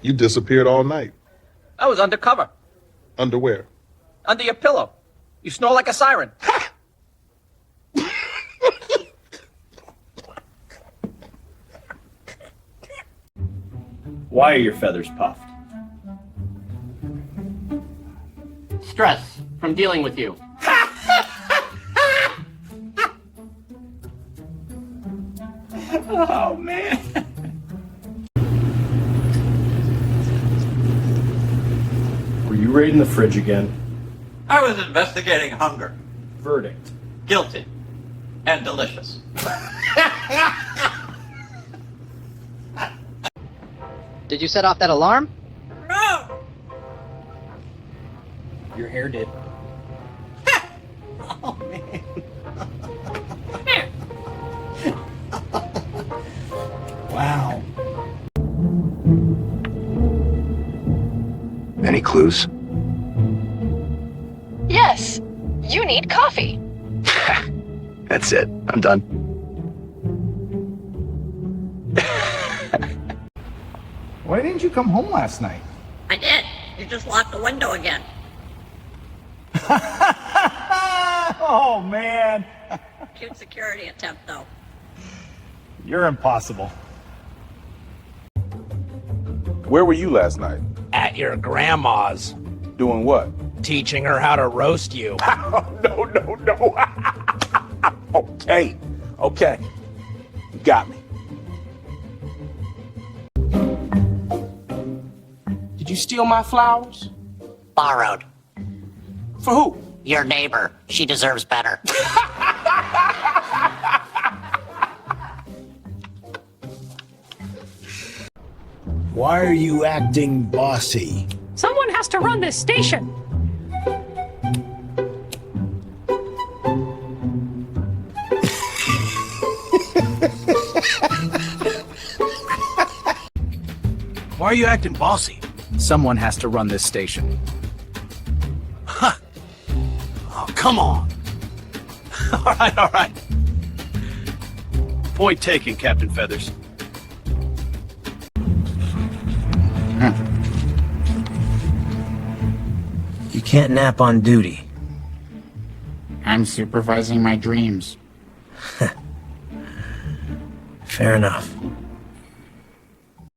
You disappeared all night. I was undercover. Underwear. Under your pillow. You snore like a siren. Why are your feathers puffed? Stress from dealing with you. Oh, man. Were you raiding the fridge again? I was investigating hunger. Verdict. Guilty. And delicious. Did you set off that alarm? No! Your hair did. Oh, man. Wow. Any clues? Yes, you need coffee. That's it. I'm done. Why didn't you come home last night? I did. You just locked the window again. Oh, man. Cute security attempt, though. You're impossible. Where were you last night? At your grandma's, Doing what? teaching her how to roast you. No. Okay. You got me. Did you steal my flowers? Borrowed. For who? Your neighbor. She deserves better. Why are you acting bossy? Someone has to run this station. Why are you acting bossy? Someone has to run this station. Oh, come on. All right. Point taken, Captain Feathers. You can't nap on duty. I'm supervising my dreams. Fair enough.